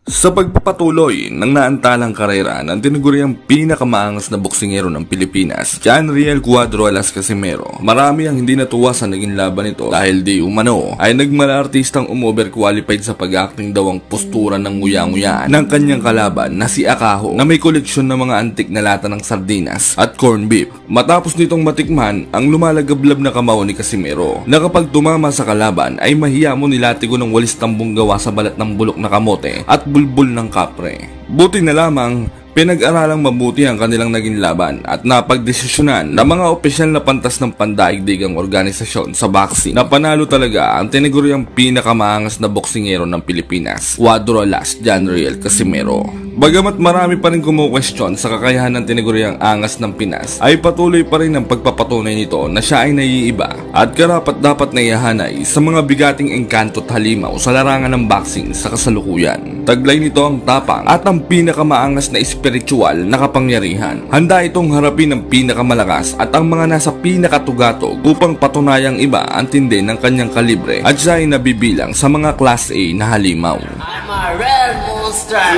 Sa pagpapatuloy ng naantalang karera ng tinaguriang pinakamaangas na boksingero ng Pilipinas, John Riel Cuadro Alas Casimero, marami ang hindi natuwa sa naging laban nito dahil di umano ay nagmala-artistang umoverqualified sa pag-acting daw ang postura ng nguya-nguyaan ng kanyang kalaban na si Akaho na may koleksyon ng mga antik na lata ng sardinas at corned beef. Matapos nitong matikman ang lumalagablab na kamao ni Casimero na kapag tumama sa kalaban ay mahiya mo nilatigo ng walis tambong gawa sa balat ng bulok na kamote at bulbul ng kapre. Buti na lamang pinag-aralang mabuti ang kanilang naging laban at napagdesisyonan ng mga opisyal na pantas ng pandaigdigang organisasyon sa boxing na panalo talaga ang tinaguriang pinakamaangas na boksingero ng Pilipinas, Cuadro Alas John Riel Casimero. Bagamat marami pa rin kumukwestiyon sa kakayahan ng tinaguriang angas ng Pinas, ay patuloy pa rin ang pagpapatunay nito na siya ay naiiba at karapat-dapat na ihahanay sa mga bigating engkanto at halimaw sa larangan ng boxing sa kasalukuyan. Taglay nito ang tapang at ang pinakamaangas na espiritual na kapangyarihan. Handa itong harapin ang pinakamalakas at ang mga nasa pinakatugatog upang patunayang iba ang tindi ng kanyang kalibre at siya ay nabibilang sa mga Class A na halimaw. I'm a real monster!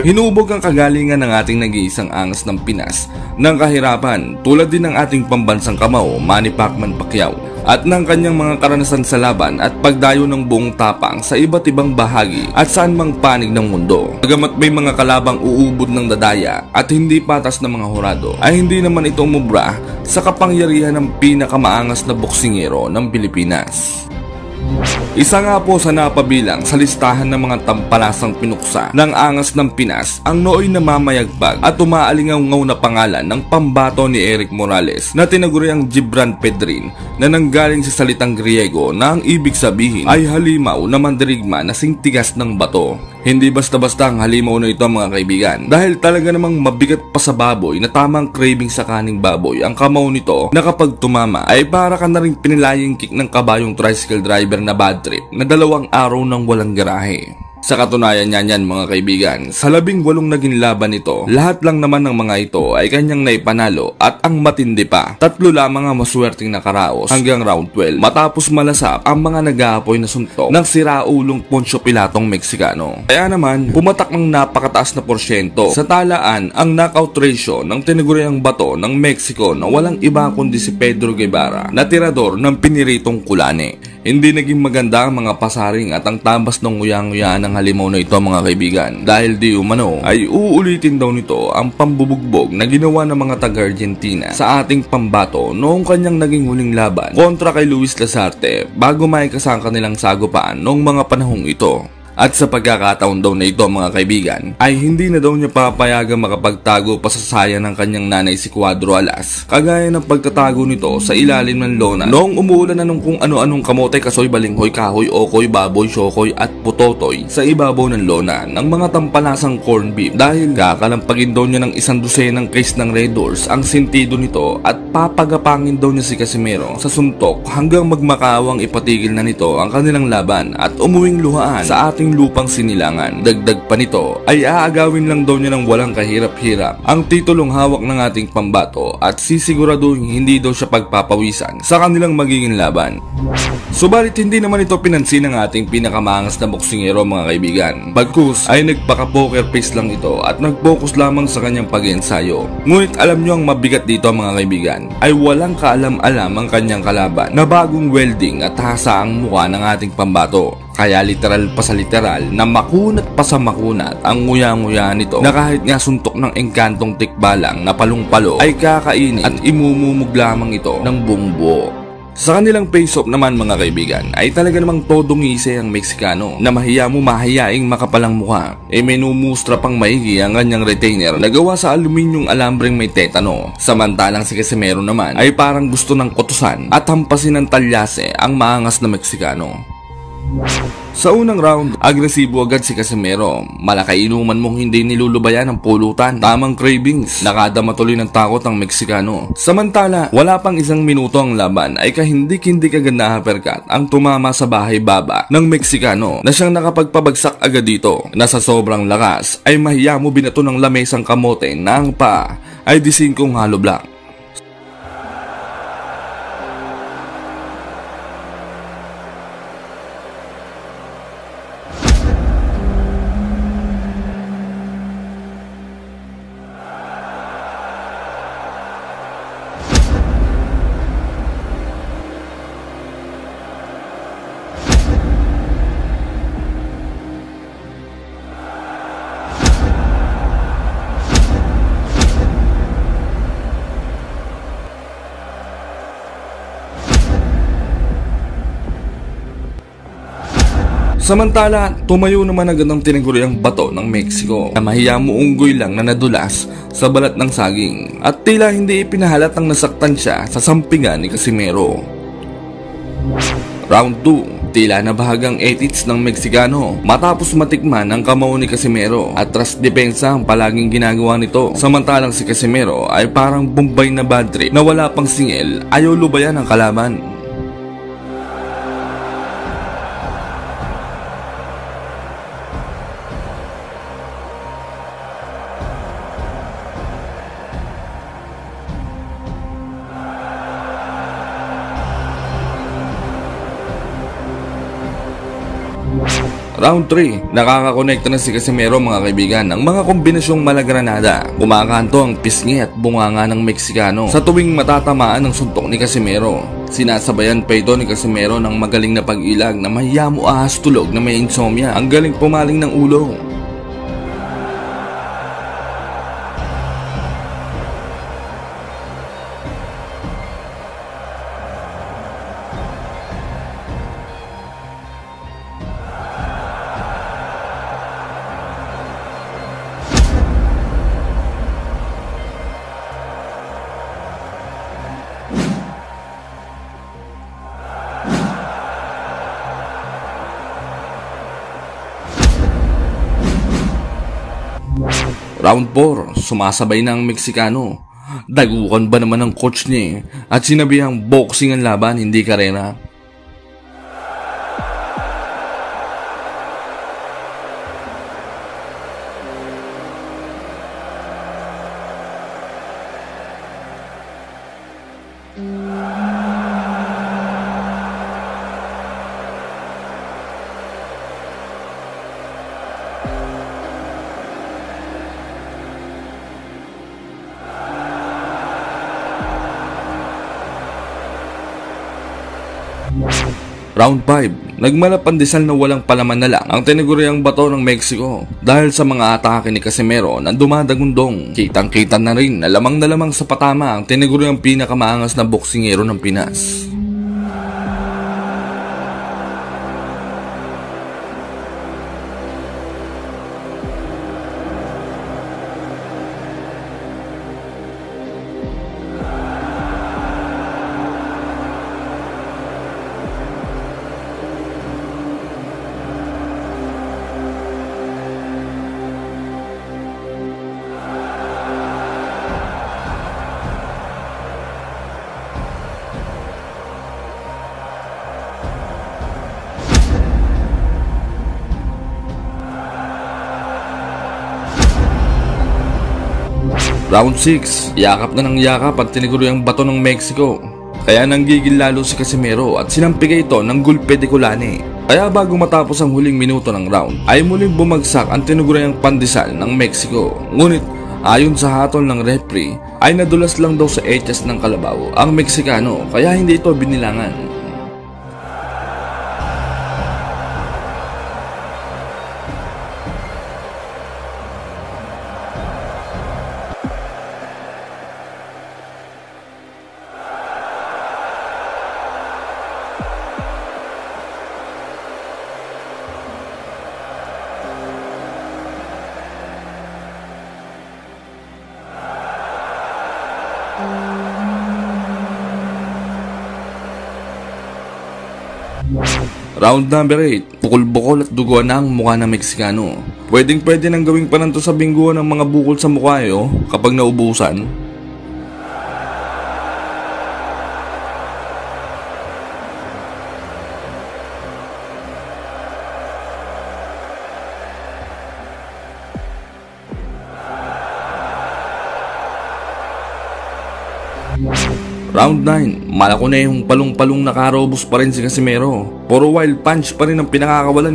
Hinubog ang kagalingan ng ating nag-iisang angas ng Pinas ng kahirapan tulad din ng ating pambansang kamao Manny Pacman Pacquiao at ng kanyang mga karanasan sa laban at pagdayo ng buong tapang sa iba't ibang bahagi at saan mang panig ng mundo. Bagamat may mga kalabang uubod ng dadaya at hindi patas na mga hurado, ay hindi naman ito umubra sa kapangyarihan ng pinakamaangas na boksingero ng Pilipinas. Isa nga po sa napabilang sa listahan ng mga tampalasang pinuksa ng angas ng Pinas ang nooy namamayagpag at umaalingaw-ngaw na pangalan ng pambato ni Eric Morales na tinaguriang Gibran Pedrin na nanggaling sa salitang Griego na ang ibig sabihin ay halimaw na mandirigma na singtigas ng bato. Hindi basta-basta ang halimaw na ito mga kaibigan dahil talaga namang mabigat pa sa baboy na tamang craving sa kaning baboy ang kamao nito na kapag tumama ay para ka na rin pinilaying kick ng kabayong tricycle driver na bad trip na 2 araw nang walang garahe. Sa katunayan niyan mga kaibigan, sa 18 naging laban nito, lahat lang naman ng mga ito ay kanyang naipanalo at ang matindi pa, 3 lamang ang maswerteng nakaraos hanggang round 12 matapos malasap ang mga nag-aapoy na suntok ng siraulong Poncio Pilatong Meksikano. Kaya naman, pumatak ng napakataas na porsyento sa talaan ang knockout ratio ng tinaguriang bato ng Mexico na walang iba kundi si Pedro Guevara na tirador ng piniritong kulane. Hindi naging maganda ang mga pasaring at ang tabas ng nguyang-nguyaan ng halimaw na ito mga kaibigan dahil di umano ay uulitin daw nito ang pambubugbog na ginawa ng mga taga-Argentina sa ating pambato noong kanyang naging huling laban kontra kay Luis Lasarte bago maikas ang kanilang sagupaan noong mga panahong ito. At sa pagkakataon daw na ito mga kaibigan, ay hindi na daw niya papayagang makapagtago pa sa saya ng kanyang nanay si Cuadro Alas. Kagaya ng pagtatago nito sa ilalim ng lona noong umuulan na nung kung ano-anong kamote, kasoy, balinghoy, kahoy, okoy, baboy, syokoy at putotoy sa ibabaw ng lona ng mga tampalasang corned beef dahil kakalampagin daw niya ng 100 case ng Red Doors ang sentido nito at papagapangin daw niya si Casimero sa suntok hanggang magmakawang ipatigil na nito ang kanilang laban at umuwing luhaan sa ating lupang sinilangan. Dagdag pa nito ay aagawin lang daw niya ng walang kahirap-hirap ang titulong hawak ng ating pambato at sisiguraduhin hindi daw siya pagpapawisan sa kanilang magiging laban. Subalit hindi naman ito pinansin ng ating pinakamaangas na boksingero mga kaibigan. Bagkus ay nagpaka-poker face lang ito at nag-focus lamang sa kanyang pag-ensayo. Ngunit alam nyo ang mabigat dito mga kaibigan ay walang kaalam-alam ang kanyang kalaban na bagong welding at hasa ang mukha ng ating pambato. Kaya literal pa sa literal na makunat pa sa makunat ang nguya-nguya nito na kahit nga suntok ng engkantong tikbalang na palong-palo ay kakainin at imumumog lamang ito ng buong buo. Sa kanilang face-off naman mga kaibigan ay talaga namang todong ngise ang Meksikano na mahiya mo mahiyaing makapalang mukha. Menumustra pang maigi ang kanyang retainer na gawa sa aluminyong alambreng may tetano. Samantalang si Casimero naman ay parang gusto ng kutusan at hampasin ng talyase ang maangas na Meksikano. Sa unang round, agresibo agad si Casimero. Malakay inuman mong hindi nilulubayan ang pulutan. Tamang cravings. Nakadama tuloy ng takot ang Meksikano. Samantala, wala pang 1 minuto ang laban ay kahindik-hindik agad na uppercut ang tumama sa bahay baba ng Meksikano na siyang nakapagpabagsak agad dito na sa sobrang lakas ay mahiya mo binato ng lamesang kamote na ang pa ay di 5 hollow block. Samantala, tumayo naman agad ang tinaguriang bato ng Mexico na mahiyamo unggoy lang na nadulas sa balat ng saging at tila hindi ipinahalatang nasaktan siya sa sampingan ni Casimero. Round 2, tila na bahagang edits ng Meksikano matapos matikman ang kamao ni Casimero at tras depensa ang palaging ginagawa nito. Samantalang si Casimero ay parang Bombay na bad trip na wala pang singil, ayaw lubayan ang kalaban. Round 3, nakakakonekta na si Casimero mga kaibigan ng mga kombinasyong malagranada. Kumakanto ang pisngi at bunganga ng Meksikano sa tuwing matatamaan ng suntok ni Casimero. Sinasabayan pa ito ni Casimero ng magaling na pag-ilag na mahiyamo ahas tulog na may insomnia. Ang galing pumaling ng ulo. Round 4, sumasabay na ang Meksikano. Dagukan ba naman ang coach niya at sinabihang boxing ang laban, hindi karera. Round 5, nagmalapandesal na walang palaman na lang ang tinaguriang bato ng Mexico dahil sa mga atake ni Casimero na dumadagundong. Kitang-kita na rin na lamang sa patama ang tinaguriang pinakamaangas na boksingero ng Pinas. Round 6, yakap na ng yakap at tiniguriang bato ng Mexico. Kaya nanggigil lalo si Casimero at sinampigay ito ng gulpe de kulane. Kaya bago matapos ang huling minuto ng round, ay muling bumagsak ang tiniguriang pandesal ng Mexico. Ngunit ayon sa hatol ng referee, ay nadulas lang daw sa etyas ng kalabaw ang Meksikano kaya hindi ito binilangan. Round number 8, bukol-bukol at duguan na ang mukha ng Meksikano. Pwedeng-pwede nang gawing pananto sa bingguan ng mga bukol sa mukha kapag naubusan. Round 9, malako na yung palong-palong nakarobos pa rin si Casimero. Puro wild punch pa rin ang pinakakawalan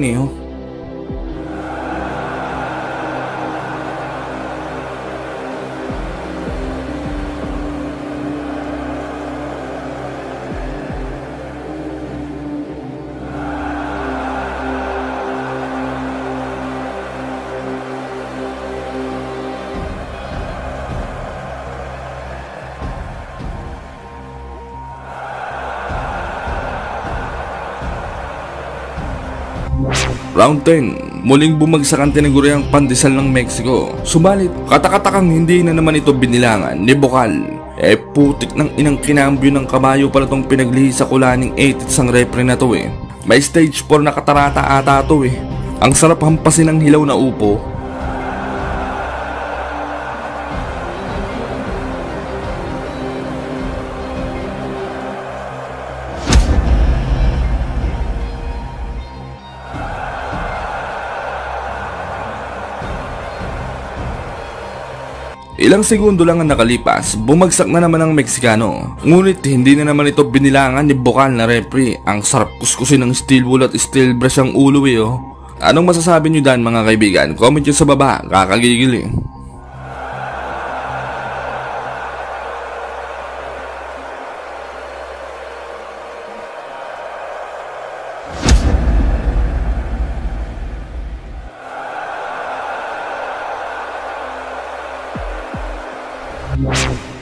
Round 10, muling bumagsak ang tinaguriang pandesal ng Mexico. Subalit, katakatakang hindi na naman ito binilangan ni Bokal. Putik ng inang kinambyo ng kabayo pala tong pinaglihi sa kulaning 8 ang repre na to May stage 4 na katarata ata to Ang sarap hampasin ng hilaw na upo. Ilang segundo lang ang nakalipas, bumagsak na naman ang Meksikano. Ngunit hindi na naman ito binilangan ni Bokal na referee. Ang sarap kuskusin ng steel wool at steel brush ang ulo Anong masasabi nyo dyan mga kaibigan? Comment nyo sa baba, kakagigil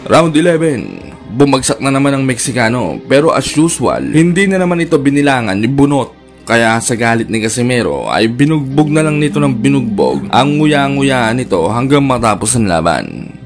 Round 11, bumagsak na naman ang Meksikano pero as usual, hindi na naman ito binilangan ni Bunot. Kaya sa galit ni Casimero ay binugbog na lang nito ng binugbog ang nguya-nguyaan nito hanggang matapos ang laban.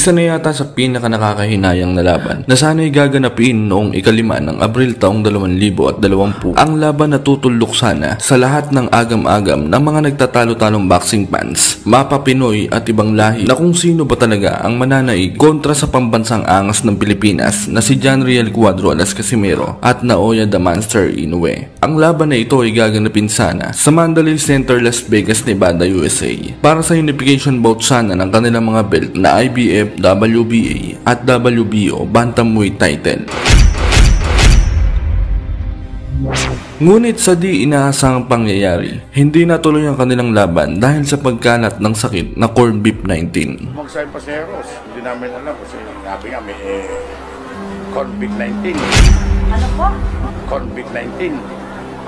Isa na yata sa pinaka-nakakahinayang na laban na sana'y gaganapin noong ika-5 ng Abril taong 2020 ang laban na tutulok sana sa lahat ng agam-agam ng mga nagtatalo-talong boxing fans, mapa Pinoy at ibang lahi na kung sino ba talaga ang mananaig kontra sa pambansang angas ng Pilipinas na si John Riel Cuadro alias Casimero at Naoya the Monster Inoue. Ang laban na ito ay gaganapin sana sa Mandalay Center, Las Vegas, Nevada, USA para sa unification bout sana ng kanilang mga belt na IBF, WBA at WBO bantamweight title. Ngunit sa di inaasahang pangyayari, hindi natuloy ang kanilang laban dahil sa pagkalat ng sakit na corned beef 19. Mag-sign pa si Eros, hindi namin alam kasi sabi nga may corned beef 19. Ano po? Corned beef 19.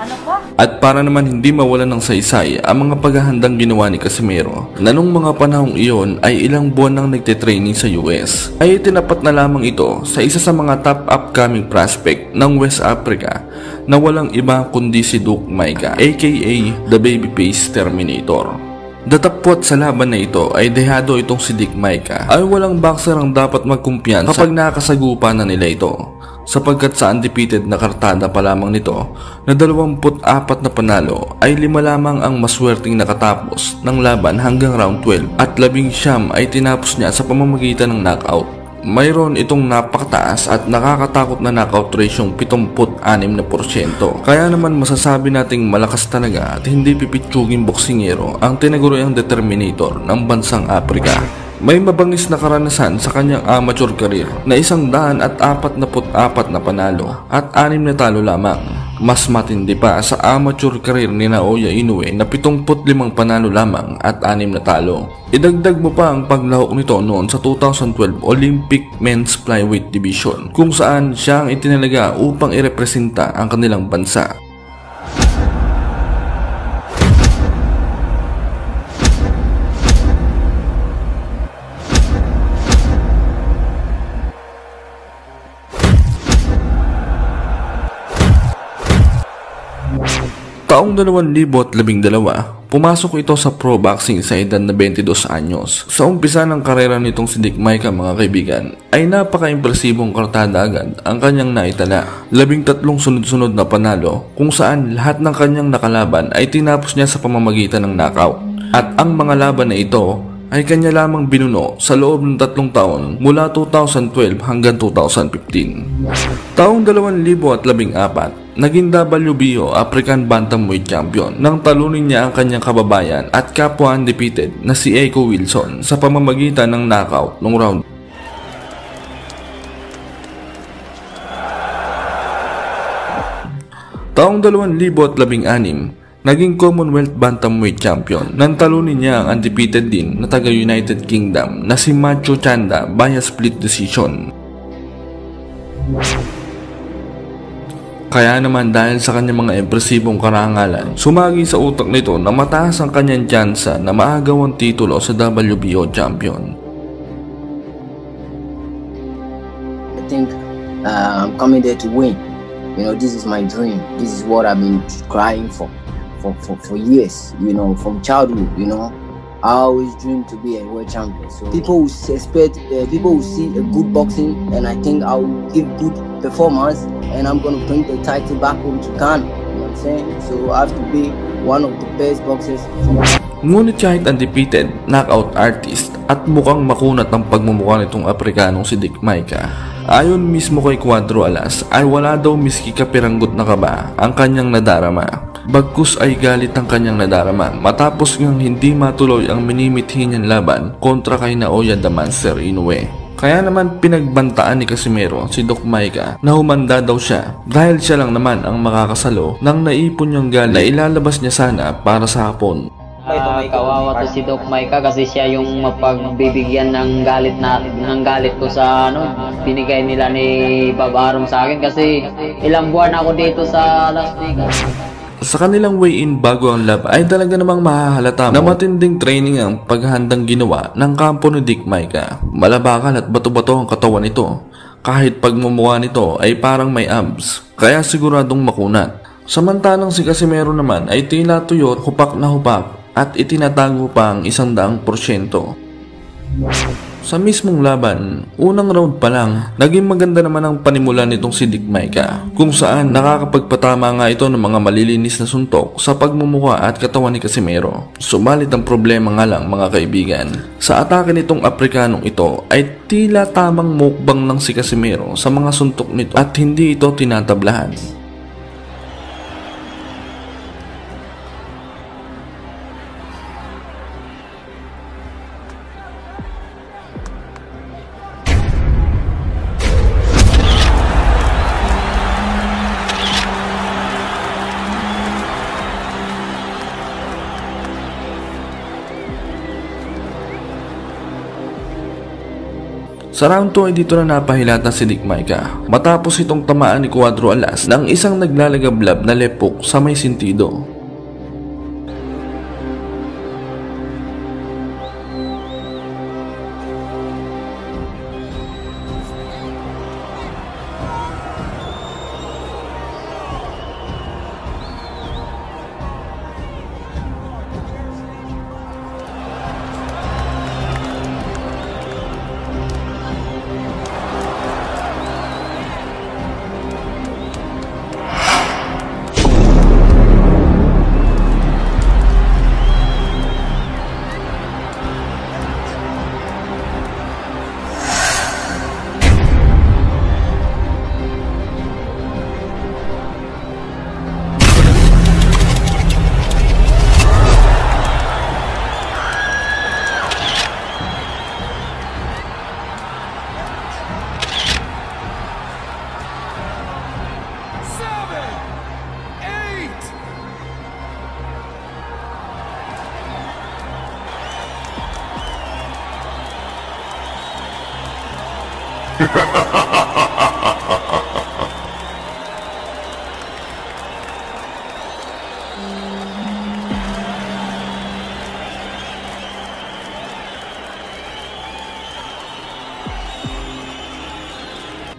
Ano po? At para naman hindi mawalan ng saysay ang mga paghahandang ginawa ni Casimero na nung mga panahong iyon ay ilang buwan nang nagtitraining sa US, ay itinapat na lamang ito sa isa sa mga top upcoming prospect ng West Africa na walang iba kundi si Duke Maika aka the Babyface Terminator. Datapwat sa laban na ito ay dehado itong si Dick Maika ay walang boxer ang dapat magkumpiyansa kapag nakasagupa na nila ito, sapagkat sa undefeated na kartada pa lamang nito na 24 na panalo ay 5 lamang ang maswerteng nakatapos ng laban hanggang round 12 at 11 ay tinapos niya sa pamamagitan ng knockout. Mayroon itong napakataas at nakakatakot na knockout ratio 76%. Kaya naman masasabi nating malakas talaga at hindi pipitsuging boksingero ang tinaguriang The Terminator ng bansang Afrika. May mabangis na karanasan sa kanyang amateur career na 144 na panalo at 6 na talo lamang. Mas matindi pa sa amateur career ni Naoya Inoue na 75 panalo lamang at 6 na talo. Idagdag mo pa ang paglahok nito noon sa 2012 Olympic Men's Flyweight Division kung saan siya ang itinalaga upang irepresenta ang kanilang bansa. Taong 2012, pumasok ito sa pro boxing sa edad na 22 anyos. Sa umpisa ng karera nitong si Dick Maika mga kaibigan, ay napaka-impresibong kartada agad ang kanyang naitala. 13 sunod-sunod na panalo kung saan lahat ng kanyang nakalaban ay tinapos niya sa pamamagitan ng knockout. At ang mga laban na ito ay kanya lamang binuno sa loob ng 3 taon mula 2012 hanggang 2015. Taong 2014, naging WBO African Bantamweight Champion nang talunin niya ang kanyang kababayan at kapwa undefeated na si Eiko Wilson sa pamamagitan ng knockout noong round. Taong Taong 2016, naging Commonwealth Bantamweight Champion. Nang talunin niya ang undefeated din na taga United Kingdom na si Macho Chanda via split decision. Kaya naman dahil sa kanyang mga impresibong karangalan, sumagi sa utak nito na mataas ang kanyang tsansa na maagaw ang titulo sa WBO champion. I think I'm coming there to win. You know, this is my dream. This is what I've been crying for years. You know, from childhood. You know, I always dreamed to be a world champion. So people will expect, people will see a good boxing, and I think I will give good performance, and I'm gonna bring the title back home to Ghana. You know what I'm saying? So I have to be one of the best boxers. Ngunit kahit undefeated, knockout artist at mukhang makunat ang pagmumukha nitong Aprikanong si Dick Maika, ayon mismo kay Cuadro Alas ay wala daw miski kapiranggot na kaba ang kanyang nadarama. Bagkus ay galit ang kanyang nadarama matapos ngang hindi matuloy ang minimithi niyang laban kontra kay Naoya the Monster Inoue. Kaya naman pinagbantaan ni Casimero si Doc Maika na humanda daw siya dahil siya lang naman ang makakasalo ng naipon niyang galit na ilalabas niya sana para sa hapon. Kawawa to si Doc Maika kasi siya yung mapagbibigyan ng galit ko sa binigay nila ni Bob Arum sa akin kasi ilang buwan ako dito sa Las Vegas. Sa kanilang weigh-in bago ang lab ay talaga namang mahahalata na matinding training ang paghandang ginawa ng kampo ni Dick Maika. Malabakal at bato-bato ang katawan nito. Kahit pagmumukha nito ay parang may abs, kaya siguradong makunat. Samantalang si Casimero naman ay tila tuyot, hupak na hupak at itinatago pa ang 100%. Sa mismong laban, unang round pa lang, naging maganda naman ang panimula nitong si Dick Maika, kung saan nakakapagpatama nga ito ng mga malilinis na suntok sa pagmumukha at katawan ni Casimero. Subalit ang problema nga lang mga kaibigan, sa atake nitong Aprikanong ito ay tila tamang mukbang lang si Casimero sa mga suntok nito at hindi ito tinatablahan. Sa round 2 ay dito na napahilata si Dick Maika matapos itong tamaan ni Cuadro Alas ng isang naglalagablab na lepok sa may sentido.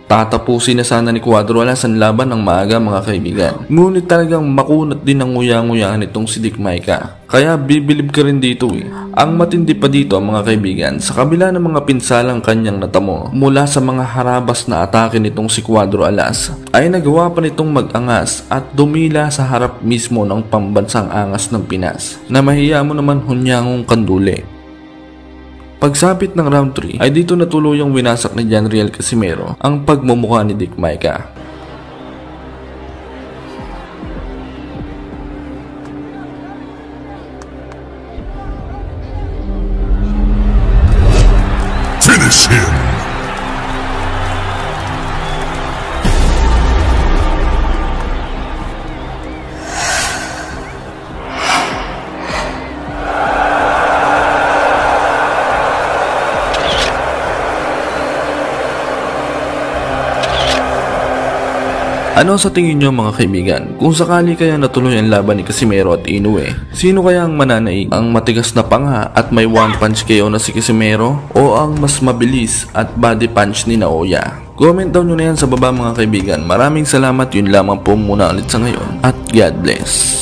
Tatapusin na sana ni Cuadro Alas ang laban ng maaga mga kaibigan. Ngunit talagang makunat din ang nguya-nguyaan nitong si Dick Maika. Kaya bibilib ka rin dito eh. Ang matindi pa dito mga kaibigan, sa kabila ng mga pinsalang kanyang natamo mula sa mga harabas na atake nitong si Cuadro Alas, ay nagawa pa nitong mag-angas at dumila sa harap mismo ng pambansang angas ng Pinas na mahiya mo naman hunyangong kandule. Pagsapit ng round 3 ay dito na tuluyang winasak ni Janriel Casimero ang pagmumukha ni Dick Maika. Finish him! Ano sa tingin nyo mga kaibigan? Kung sakali kaya natuloy ang laban ni Casimero at Inoue, sino kaya ang mananaig? Ang matigas na panga at may one punch KO na si Casimero o ang mas mabilis at body punch ni Naoya? Comment down nyo na yan sa baba mga kaibigan. Maraming salamat, yun lamang po muna ulit sa ngayon at God bless.